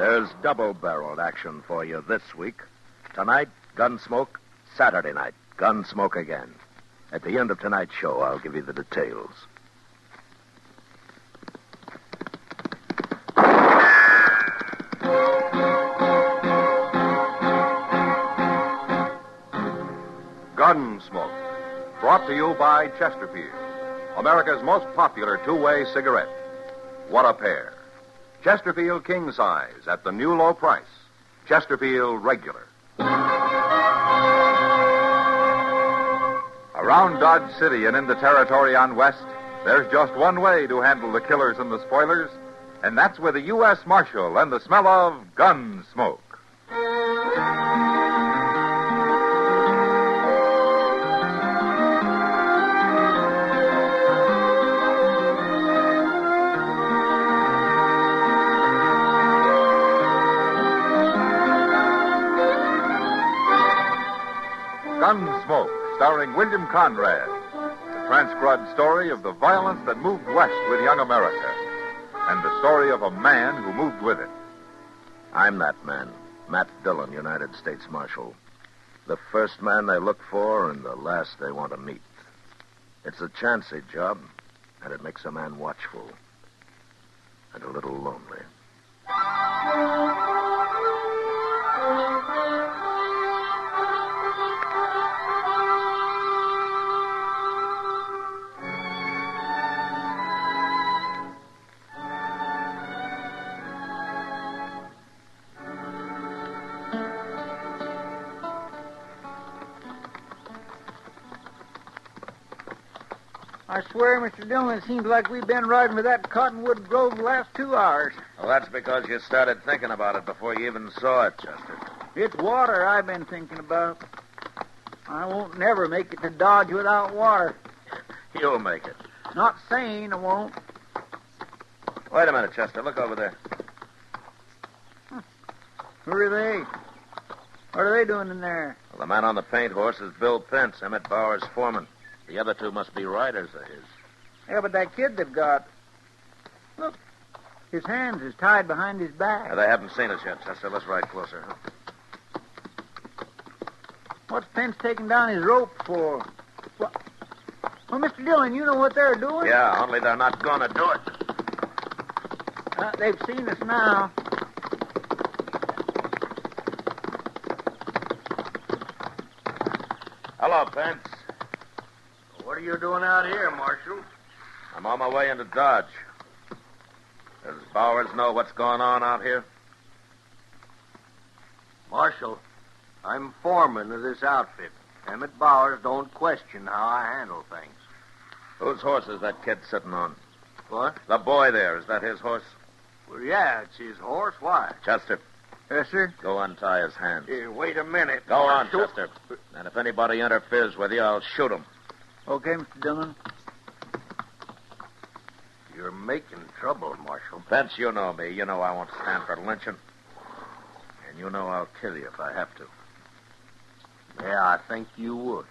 There's double-barreled action for you this week. Tonight, Gunsmoke. Saturday night, Gunsmoke again. At the end of tonight's show, I'll give you the details. Gunsmoke, brought to you by Chesterfield, America's most popular two-way cigarette. What a pair. Chesterfield King Size at the new low price. Chesterfield Regular. Around Dodge City and in the territory on West, there's just one way to handle the killers and the spoilers, and that's with a U.S. Marshal and the smell of Gunsmoke. Gunsmoke, starring William Conrad. The transcribed story of the violence that moved west with young America. And the story of a man who moved with it. I'm that man, Matt Dillon, United States Marshal. The first man they look for and the last they want to meet. It's a chancy job, and it makes a man watchful. And a little lonely. I swear, Mr. Dillon, it seems like we've been riding with that cottonwood grove the last 2 hours. Well, that's because you started thinking about it before you even saw it, Chester. It's water I've been thinking about. I won't never make it to Dodge without water. You'll make it. Not saying I won't. Wait a minute, Chester. Look over there. Who are they? What are they doing in there? Well, the man on the paint horse is Bill Pence, Emmett Bauer's foreman. The other two must be riders of his. Yeah, but that kid they've got... Look, his hands is tied behind his back. They haven't seen us yet, Chester. Let's ride closer. What's Pence taking down his rope for? Well, Mr. Dillon, you know what they're doing? Yeah, only they're not going to do it. They've seen us now. Hello, Pence. What are you doing out here, Marshal? I'm on my way into Dodge. Does Bowers know what's going on out here? Marshal, I'm foreman of this outfit. Emmett Bowers don't question how I handle things. Whose horse is that kid sitting on? What? The boy there. Is that his horse? Well, yeah, it's his horse. Why? Chester, Yes, sir. go untie his hands. Here, wait a minute. Go on, Marshal. Chester. And if anybody interferes with you, I'll shoot him. Okay, Mr. Dillon. You're making trouble, Marshal. Pence, you know me. You know I won't stand for lynching. And you know I'll kill you if I have to. Yeah, I think you would.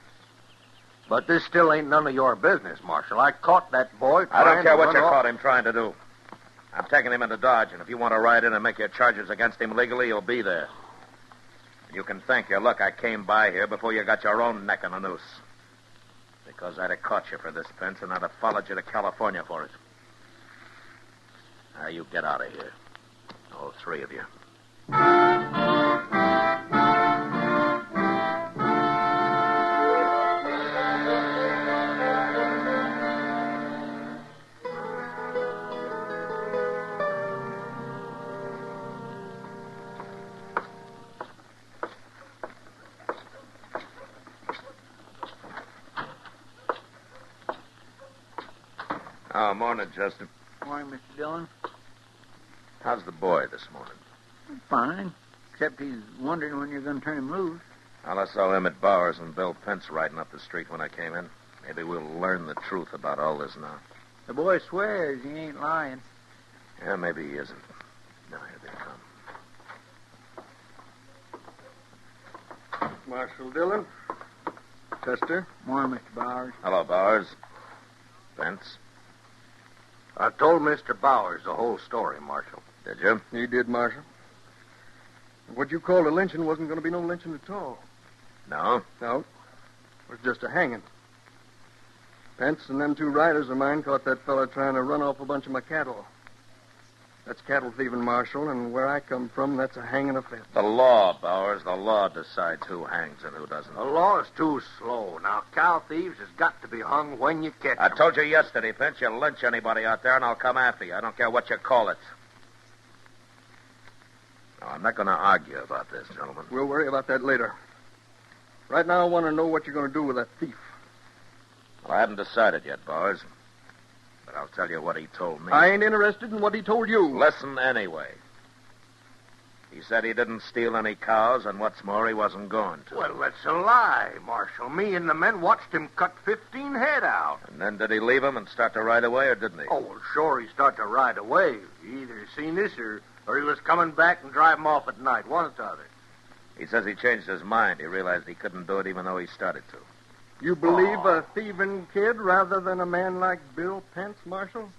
But this still ain't none of your business, Marshal. I caught that boy I don't trying care to what run you off. caught him trying to do. I'm taking him into Dodge, and if you want to ride in and make your charges against him legally, you'll be there. And you can thank your luck I came by here before you got your own neck in a noose. Because I'd have caught you for this, Pence, and I'd have followed you to California for it. Now, you get out of here. All three of you. Oh, morning, Chester. Morning, Mr. Dillon. How's the boy this morning? Fine. Except he's wondering when you're going to turn him loose. Well, I saw Emmett Bowers and Bill Pence riding up the street when I came in. Maybe we'll learn the truth about all this now. The boy swears he ain't lying. Yeah, maybe he isn't. Now, here they come. Marshal Dillon. Chester. Morning, Mr. Bowers. Hello, Bowers. Pence. I told Mr. Bowers the whole story, Marshal. Did you? You did, Marshal. What you called a lynching wasn't going to be no lynching at all. No? No. It was just a hanging. Pence and them 2 riders of mine caught that fella trying to run off a bunch of my cattle. That's cattle thieving, Marshal, and where I come from, that's a hanging offense. The law, Bowers. The law decides who hangs and who doesn't. The law is too slow. Now, cow thieves has got to be hung when you catch I them. told you yesterday, Pence, you lynch anybody out there and I'll come after you. I don't care what you call it. No, I'm not going to argue about this, gentlemen. We'll worry about that later. Right now, I want to know what you're going to do with that thief. Well, I haven't decided yet, Bowers. But I'll tell you what he told me. I ain't interested in what he told you. Listen anyway. He said he didn't steal any cows, and what's more, he wasn't going to. Well, that's a lie, Marshal. Me and the men watched him cut 15 head out. And then did he leave him and start to ride away, or didn't he? Oh, well, sure, he started to ride away. He either seen this or he was coming back and drive him off at night, one or the other. He says he changed his mind. He realized he couldn't do it even though he started to. You believe a thieving kid rather than a man like Bill Pence, Marshal?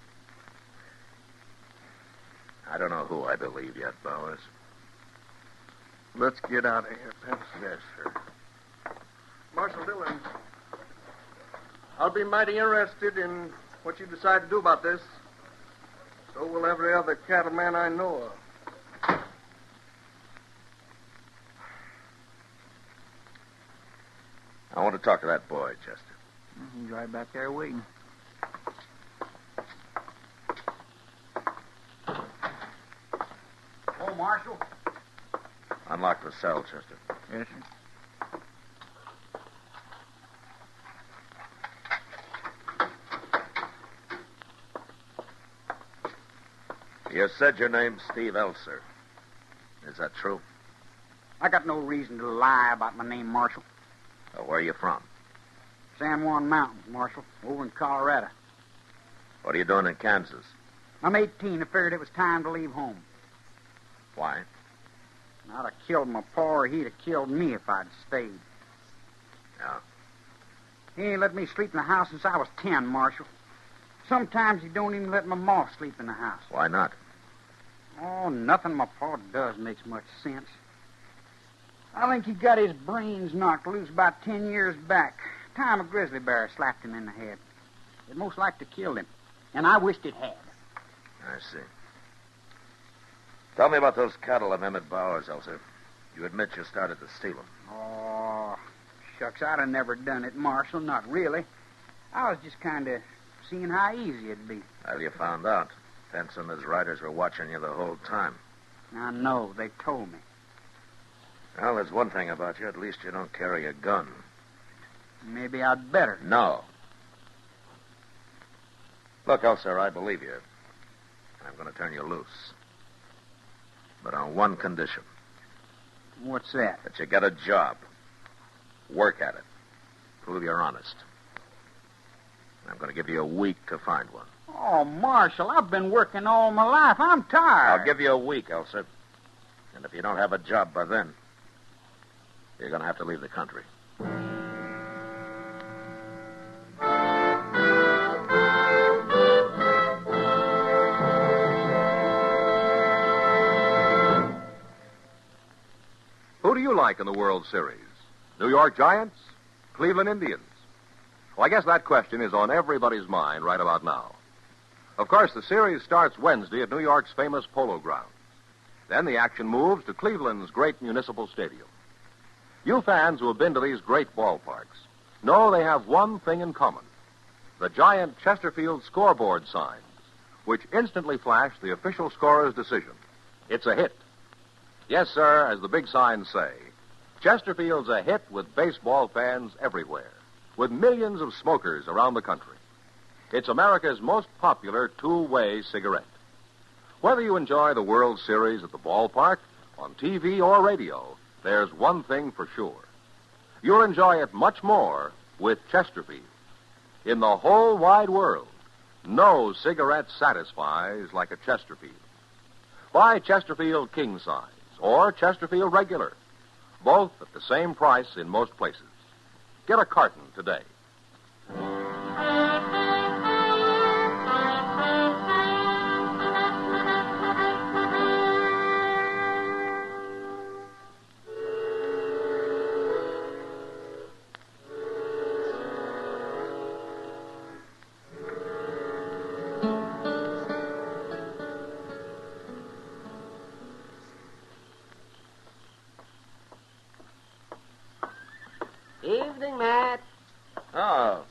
I don't know who I believe yet, Bowers. Let's get out of here, Pence. Yes, sir. Marshal Dillon, I'll be mighty interested in what you decide to do about this. So will every other cattleman I know of. I want to talk to that boy, Chester. He's right back there waiting. Oh, Marshal. Unlock the cell, Chester. Yes, sir. You said your name's Steve Elser. Is that true? I got no reason to lie about my name, Marshal. Where are you from? San Juan Mountains, Marshal, over in Colorado. What are you doing in Kansas? I'm 18. I figured it was time to leave home. Why? I'd have killed my pa or he'd have killed me if I'd stayed. Yeah. He ain't let me sleep in the house since I was 10, Marshal. Sometimes he don't even let my ma sleep in the house. Why not? Oh, nothing my pa does makes much sense. I think he got his brains knocked loose about 10 years back. Time a grizzly bear slapped him in the head. It most likely killed him, and I wished it had. I see. Tell me about those cattle of Emmett Bowers, Elser. You admit you started to steal them. Oh, shucks, I'd have never done it, Marshal. Not really. I was just kind of seeing how easy it'd be. Well, you found out. Pence and his riders were watching you the whole time. I know. They told me. Well, there's one thing about you. At least you don't carry a gun. Maybe I'd better. No. Look, Elser, I believe you. I'm going to turn you loose. But on one condition. What's that? That you get a job. Work at it. Prove you're honest. I'm going to give you a week to find one. Oh, Marshal, I've been working all my life. I'm tired. I'll give you a week, Elser. And if you don't have a job by then, you're going to have to leave the country. Who do you like in the World Series? New York Giants? Cleveland Indians? Well, I guess that question is on everybody's mind right about now. Of course, the series starts Wednesday at New York's famous Polo Grounds. Then the action moves to Cleveland's great municipal stadium. You fans who have been to these great ballparks know they have one thing in common. The giant Chesterfield scoreboard signs, which instantly flash the official scorer's decision. It's a hit. Yes, sir, as the big signs say, Chesterfield's a hit with baseball fans everywhere, with millions of smokers around the country. It's America's most popular two-way cigarette. Whether you enjoy the World Series at the ballpark, on TV or radio, there's one thing for sure. You'll enjoy it much more with Chesterfield. In the whole wide world, no cigarette satisfies like a Chesterfield. Buy Chesterfield King Size or Chesterfield Regular, both at the same price in most places. Get a carton today. evening, Matt. Oh,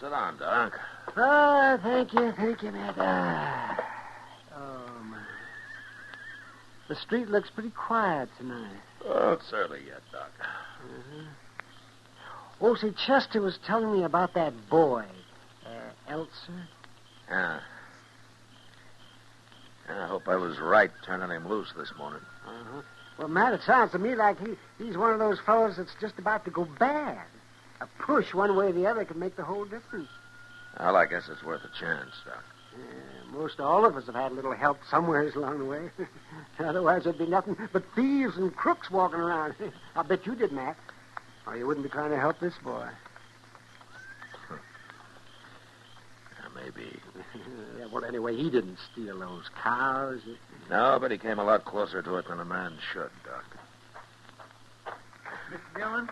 sit down, Doc. Oh, thank you, Matt. Oh, my. The street looks pretty quiet tonight. Oh, it's early yet, Doc. Uh-huh. Oh, see, Chester was telling me about that boy, Elser. Yeah. I hope I was right turning him loose this morning. Uh-huh. Well, Matt, it sounds to me like he's one of those fellows that's just about to go bad. A push one way or the other can make the whole difference. Well, I guess it's worth a chance, Doc. Most all of us have had a little help somewhere along the way. Otherwise, there'd be nothing but thieves and crooks walking around. I bet you did, Matt. Or you wouldn't be trying to help this boy. Maybe. Yeah, well, anyway, he didn't steal those cows. No, but he came a lot closer to it than a man should, Doc. Mr. Dillon?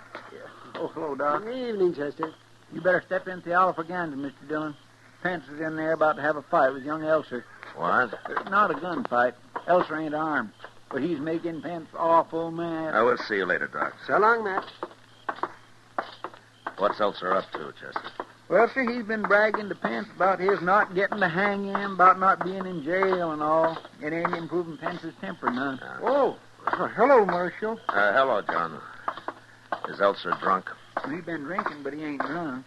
Oh, hello, Doc. Good evening, Chester. You better step into the Oliver Gandon, Mr. Dillon. Pence is in there about to have a fight with young Elser. What? Not a gunfight. Elser ain't armed. But he's making Pence awful mad. I will see you later, Doc. So long, Matt. What's Elser up to, Chester? Well, sir, he's been bragging to Pence about his not getting to hang him, about not being in jail and all. It ain't improving Pence's temper none. Oh, hello, Marshal. Hello, John. Is Elser drunk? He's been drinking, but he ain't drunk.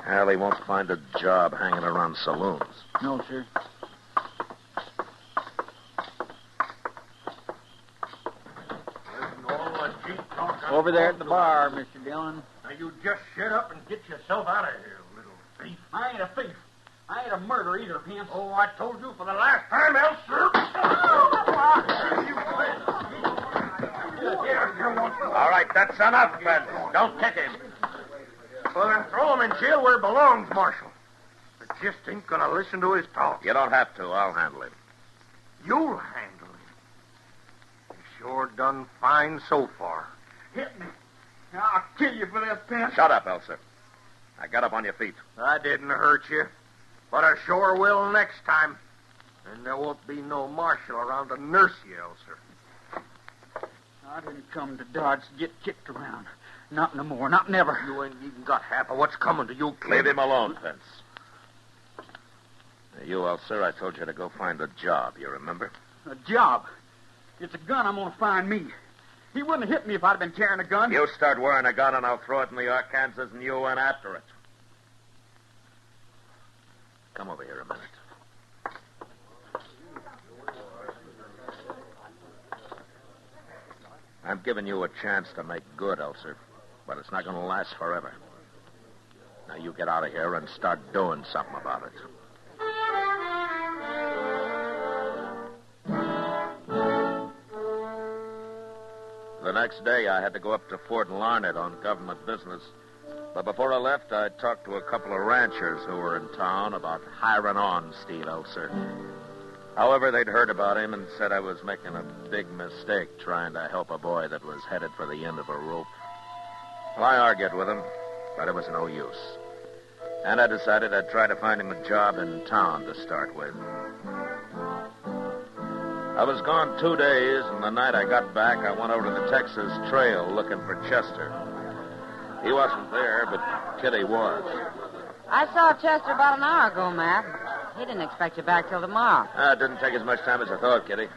Well, he won't find a job hanging around saloons. No, sir. Over there at the bar, Mr. Dillon. Now, you just shut up and get yourself out of here, little thief. I ain't a thief. I ain't a murderer either, Pence. Oh, I told you for the last time, Elser. All right, that's enough, Ben. Don't kick him. Well, then throw him in jail where he belongs, Marshal. I just ain't going to listen to his talk. You don't have to. I'll handle him. You'll handle him. He sure done fine so far. Hit me. I'll kill you for this, Pence. Shut up, Elser. Now get up on your feet. I didn't hurt you, but I sure will next time. And there won't be no marshal around to nurse you, Elser. I didn't come to Dodge to get kicked around. Not no more. Not never. You ain't even got half of what's coming to you, kid. Leave him alone, Pence. Now, you, Elser, I told you to go find a job, you remember? A job? It's a gun I'm going to find me. He wouldn't have hit me if I'd been carrying a gun. You start wearing a gun and I'll throw it in the Arkansas and you went after it. Come over here a minute. I'm giving you a chance to make good, Elser, but it's not going to last forever. Now you get out of here and start doing something about it. The next day, I had to go up to Fort Larned on government business. But before I left, I talked to a couple of ranchers who were in town about hiring on Steve Elser. However, they'd heard about him and said I was making a big mistake trying to help a boy that was headed for the end of a rope. Well, I argued with them, but it was no use. And I decided I'd try to find him a job in town to start with. I was gone 2 days, and the night I got back, I went over to the Texas Trail looking for Chester. He wasn't there, but Kitty was. I saw Chester about an hour ago, Matt. He didn't expect you back till tomorrow. It didn't take as much time as I thought, Kitty.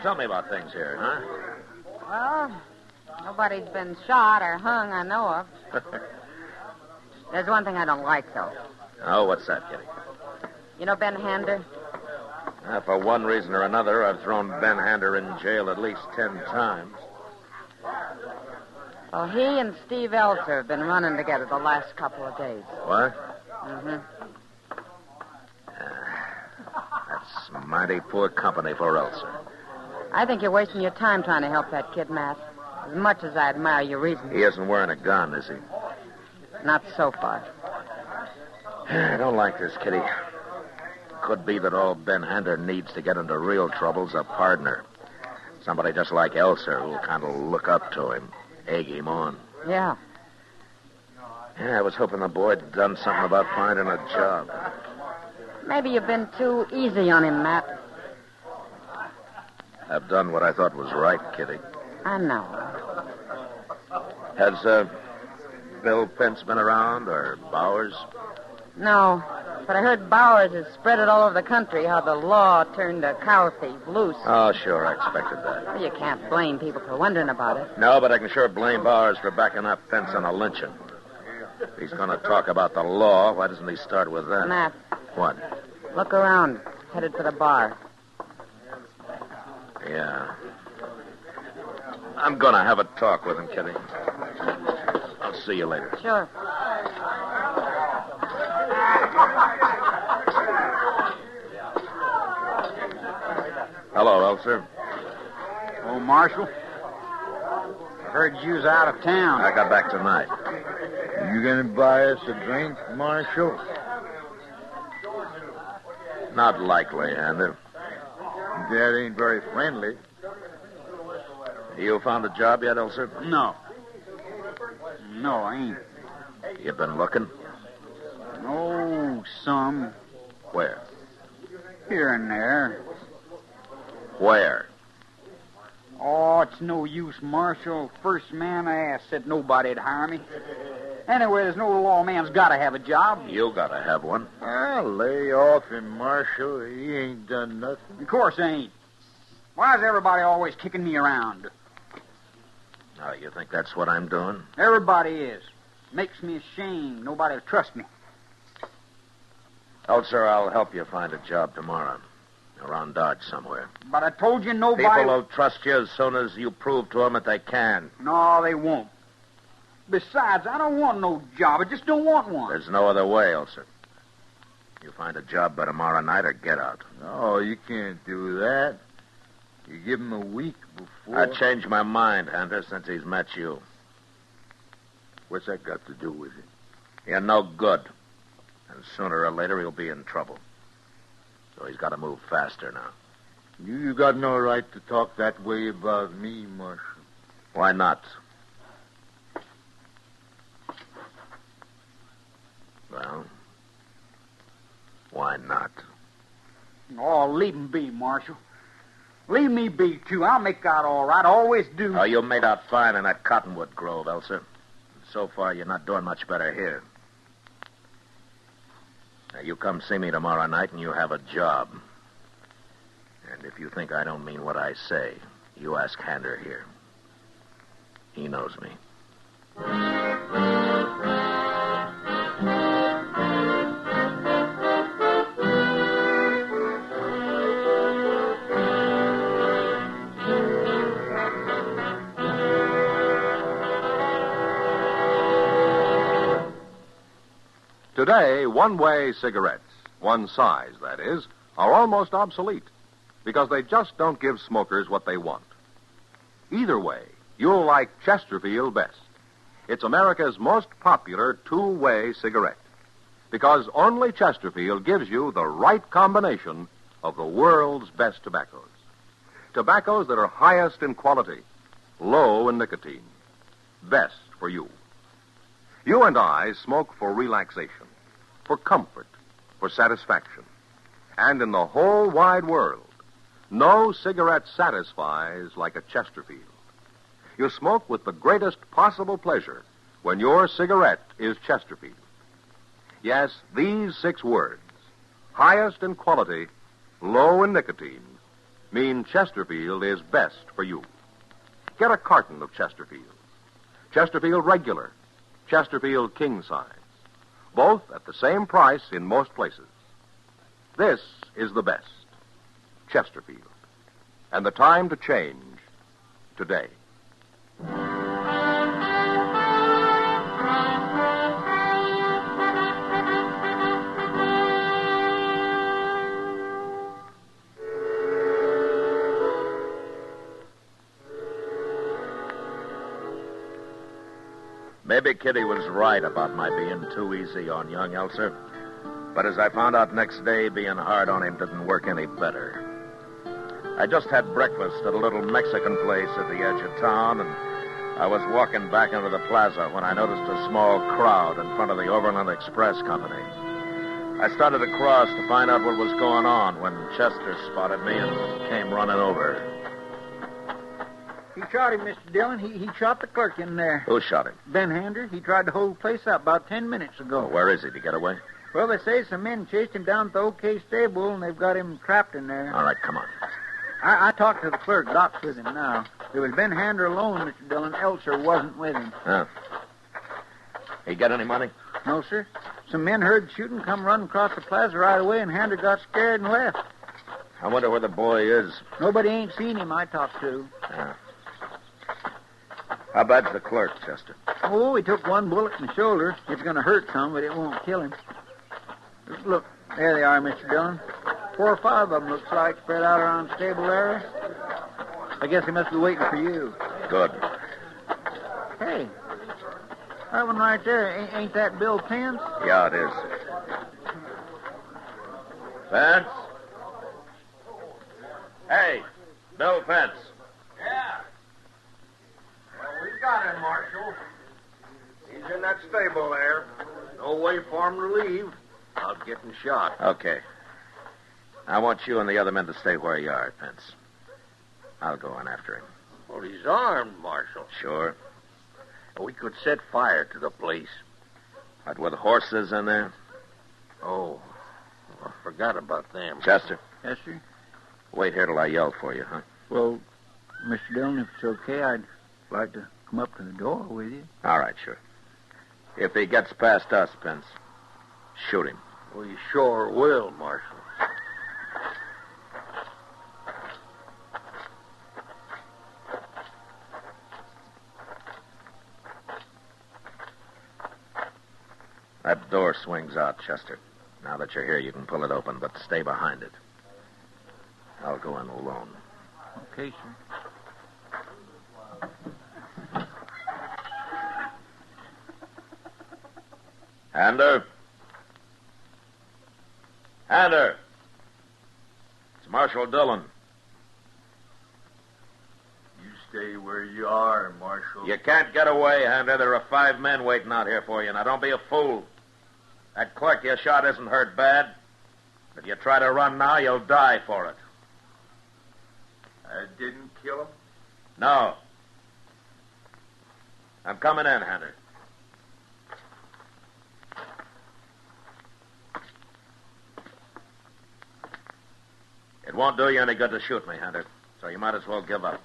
Tell me about things here, huh? Well, nobody's been shot or hung I know of. There's one thing I don't like, though. Oh, what's that, Kitty? You know Ben Hander? For one reason or another, I've thrown Ben Hander in jail at least 10 times. Well, he and Steve Elser have been running together the last couple of days. What? Mm-hmm. That's mighty poor company for Elser. I think you're wasting your time trying to help that kid, Matt. As much as I admire your reason. He isn't wearing a gun, is he? Not so far. I don't like this, Kitty. Could be that all Ben Hander needs to get into real trouble's a partner. Somebody just like Elser who'll kind of look up to him, egg him on. Yeah. Yeah, I was hoping the boy'd done something about finding a job. Maybe you've been too easy on him, Matt. I've done what I thought was right, Kitty. I know. Has Bill Pence been around, or Bowers? No, but I heard Bowers has spread it all over the country how the law turned a cow thief loose. Oh, sure, I expected that. Well, you can't blame people for wondering about it. No, but I can sure blame Bowers for backing up Pence on a lynching. If he's going to talk about the law, why doesn't he start with that? Matt, What? look around. Headed for the bar. Yeah. I'm going to have a talk with him, Kitty. I'll see you later. Sure. Hello, Elser. Oh, Marshal. I heard you was out of town. I got back tonight. You gonna buy us a drink, Marshal? Not likely, Hander. That ain't very friendly. You found a job yet, Elser? No. No, I ain't. You been looking? Oh, some. Where? Here and there. Where? Oh, it's no use, Marshal. First man I asked said nobody'd hire me. Anyway, there's no lawman's got to have a job. You got to have one. Lay off him, Marshal. He ain't done nothing. Of course ain't. Why is everybody always kicking me around? Oh, you think that's what I'm doing? Everybody is. Makes me ashamed. Nobody'll trust me. Elser, I'll help you find a job tomorrow. Around Dodge somewhere. But I told you nobody... People will trust you as soon as you prove to them that they can. No, they won't. Besides, I don't want no job. I just don't want one. There's no other way, Elser. You find a job by tomorrow night or get out. No, you can't do that. You give him a week before... I changed my mind, Hunter, since he's met you. What's that got to do with it? You're no good. And sooner or later, he'll be in trouble. So he's got to move faster now. You got no right to talk that way about me, Marshal. Why not? Well, why not? Oh, leave him be, Marshal. Leave me be, too. I'll make out all right. I always do. Oh, you made out fine in that cottonwood grove, Elsa. So far, you're not doing much better here. Now, you come see me tomorrow night and you have a job. And if you think I don't mean what I say, you ask Hander here. He knows me. Today, one-way cigarettes, one size, that is, are almost obsolete because they just don't give smokers what they want. Either way, you'll like Chesterfield best. It's America's most popular two-way cigarette because only Chesterfield gives you the right combination of the world's best tobaccos. Tobaccos that are highest in quality, low in nicotine, best for you. You and I smoke for relaxation, for comfort, for satisfaction. And in the whole wide world, no cigarette satisfies like a Chesterfield. You smoke with the greatest possible pleasure when your cigarette is Chesterfield. Yes, these 6 words, highest in quality, low in nicotine, mean Chesterfield is best for you. Get a carton of Chesterfield. Chesterfield Regular, Chesterfield King Size. Both at the same price in most places. This is the best. Chesterfield. And the time to change, today. Maybe Kitty was right about my being too easy on young Elser. But as I found out next day, being hard on him didn't work any better. I just had breakfast at a little Mexican place at the edge of town, and I was walking back into the plaza when I noticed a small crowd in front of the Overland Express Company. I started across to find out what was going on when Chester spotted me and came running over. He shot him, Mr. Dillon. He shot the clerk in there. Who shot him? Ben Hander. He tried to hold the place up about 10 minutes ago. Oh, where is he? Did he get away? Well, they say some men chased him down to the OK stable, and they've got him trapped in there. All right, come on. I talked to the clerk. Doc's with him now. It was Ben Hander alone, Mr. Dillon. Elser wasn't with him. Huh. He get any money? No, sir. Some men heard shooting, come running across the plaza right away, and Hander got scared and left. I wonder where the boy is. Nobody ain't seen him I talked to. Yeah. How bad's the clerk, Chester? Oh, he took one bullet in the shoulder. It's going to hurt some, but it won't kill him. Look, there they are, Mr. Dillon. 4 or 5 of them, looks like, spread out around the stable area. I guess they must be waiting for you. Good. Hey, that one right there, ain't that Bill Pence? Yeah, it is. Pence? Hey, Bill Pence. Yeah. Well, we got him, Marshal. He's in that stable there. No way for him to leave without getting shot. Okay. I want you and the other men to stay where you are, Pence. I'll go in after him. Well, he's armed, Marshal. Sure. We could set fire to the place. But with horses in there? Oh, I forgot about them. Chester, Yes, sir. wait here till I yell for you, huh? Well, Mr. Dillon, if it's okay, I'd like to come up to the door with you. All right, sure. If he gets past us, Pence, shoot him. We sure will, Marshal. That door swings out, Chester. Now that you're here, you can pull it open, but stay behind it. I'll go in alone. Okay, sir. Hander? Hander! It's Marshal Dillon. You stay where you are, Marshal. You can't get away, Hander. There are 5 men waiting out here for you. Now, don't be a fool. That clerk you shot isn't hurt bad. If you try to run now, you'll die for it. I didn't kill him? No. I'm coming in, Hander. It won't do you any good to shoot me, Hunter, so you might as well give up.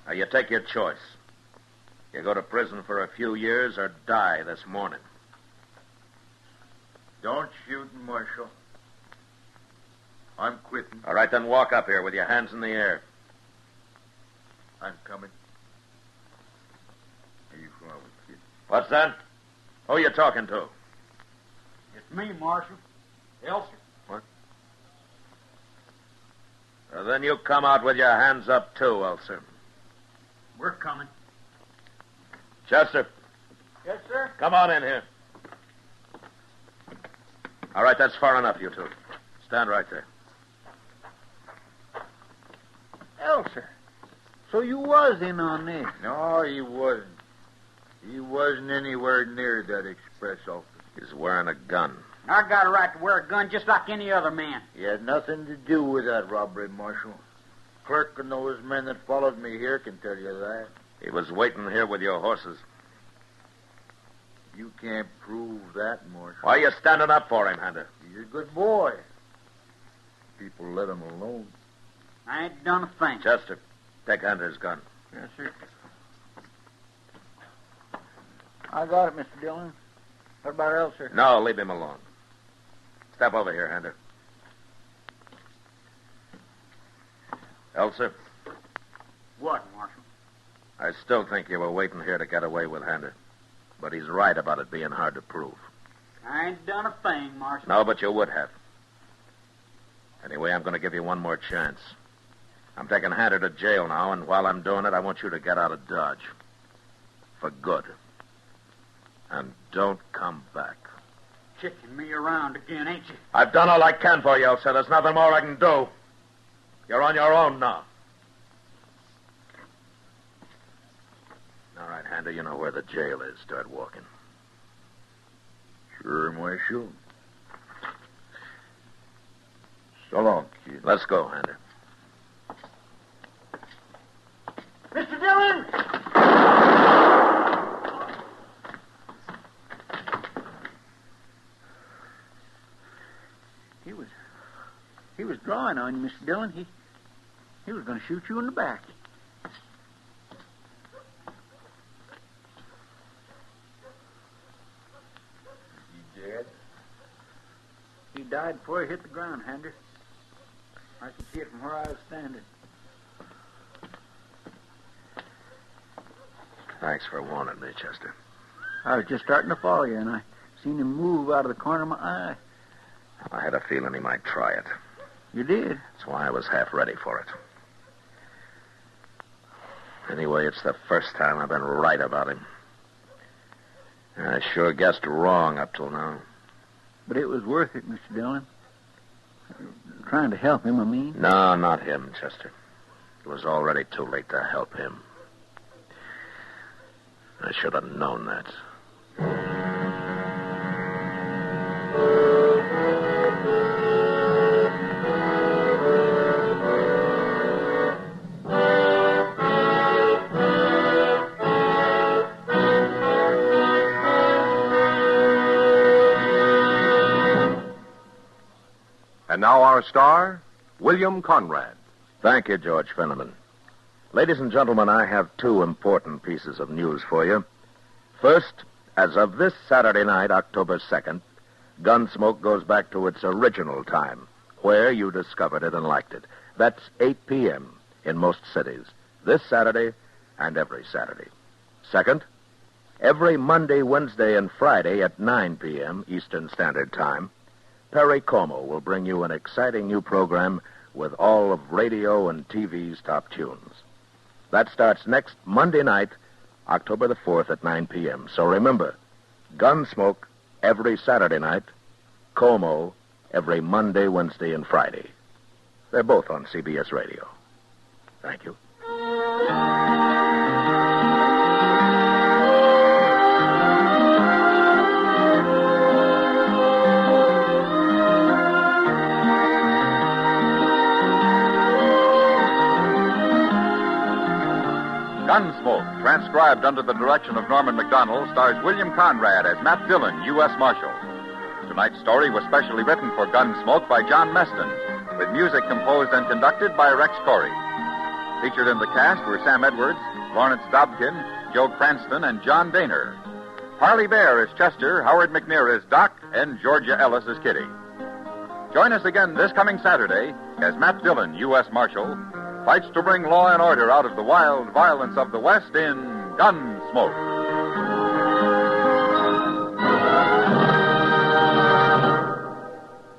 Now, you take your choice. You go to prison for a few years or die this morning. Don't shoot, Marshal. I'm quitting. All right, then walk up here with your hands in the air. I'm coming. Are you from kid? What's that? Who you talking to? It's me, Marshal. Elser. Then you come out with your hands up, too, Elser. We're coming. Chester, Yes, sir. come on in here. All right, that's far enough, you two. Stand right there. Elser. So you was in on this. No, he wasn't. He wasn't anywhere near that express office. He's wearing a gun. I got a right to wear a gun just like any other man. He had nothing to do with that robbery, Marshal. Clerk and those men that followed me here can tell you that. He was waiting here with your horses. You can't prove that, Marshal. Why are you standing up for him, Hunter? He's a good boy. People let him alone. I ain't done a thing. Chester, take Hunter's gun. Yes, sir. I got it, Mr. Dillon. What about Elser? No, leave him alone. Step over here, Hunter. Elser, What, Marshal? I still think you were waiting here to get away with Hunter. But he's right about it being hard to prove. I ain't done a thing, Marshal. No, but you would have. Anyway, I'm going to give you one more chance. I'm taking Hunter to jail now, and while I'm doing it, I want you to get out of Dodge. For good. And don't come back. Kicking me around again, ain't you? I've done all I can for you, Elsa. There's nothing more I can do. You're on your own now. All right, Hunter, you know where the jail is. Start walking. Sure, Marshal. So long, kid. Let's go, Hunter. Mr. Dillon! He was drawing on you, Mr. Dillon. He was going to shoot you in the back. He dead? He died before he hit the ground, Hander. I could see it from where I was standing. Thanks for warning me, Chester. I was just starting to follow you, and I seen him move out of the corner of my eye. I had a feeling he might try it. You did? That's why I was half ready for it. Anyway, it's the first time I've been right about him. I sure guessed wrong up till now. But it was worth it, Mr. Dillon. Trying to help him, I mean. No, not him, Chester. It was already too late to help him. I should have known that. And now our star, William Conrad. Thank you, George Fenneman. Ladies and gentlemen, I have two important pieces of news for you. First, as of this Saturday night, October 2nd, Gunsmoke goes back to its original time, where you discovered it and liked it. That's 8 p.m. in most cities, this Saturday and every Saturday. Second, every Monday, Wednesday, and Friday at 9 p.m. Eastern Standard Time, Perry Como will bring you an exciting new program with all of radio and TV's top tunes. That starts next Monday night, October the 4th at 9 p.m. So remember, Gunsmoke every Saturday night, Como every Monday, Wednesday, and Friday. They're both on CBS Radio. Thank you. Gunsmoke, transcribed under the direction of Norman MacDonald, stars William Conrad as Matt Dillon, U.S. Marshal. Tonight's story was specially written for Gunsmoke by John Meston, with music composed and conducted by Rex Corey. Featured in the cast were Sam Edwards, Lawrence Dobkin, Joe Cranston, and John Daner. Harley Bear is Chester, Howard McNear is Doc, and Georgia Ellis is Kitty. Join us again this coming Saturday as Matt Dillon, U.S. Marshal, fights to bring law and order out of the wild violence of the West in Gunsmoke.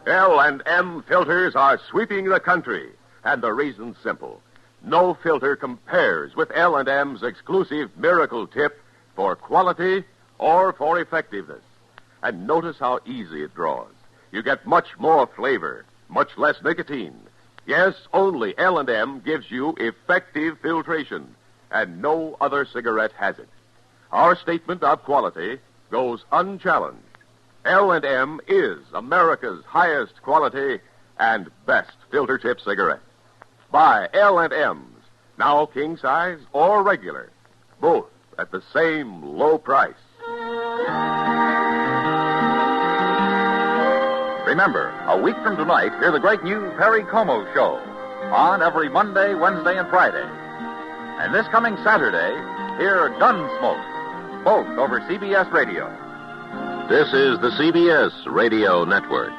L&M filters are sweeping the country, and the reason's simple. No filter compares with L&M's exclusive Miracle Tip for quality or for effectiveness. And notice how easy it draws. You get much more flavor, much less nicotine. Yes, only L&M gives you effective filtration, and no other cigarette has it. Our statement of quality goes unchallenged. L&M is America's highest quality and best filter tip cigarette. Buy L&M's, now king size or regular, both at the same low price. Remember, a week from tonight, hear the great new Perry Como Show, on every Monday, Wednesday, and Friday. And this coming Saturday, hear Gunsmoke, both over CBS Radio. This is the CBS Radio Network.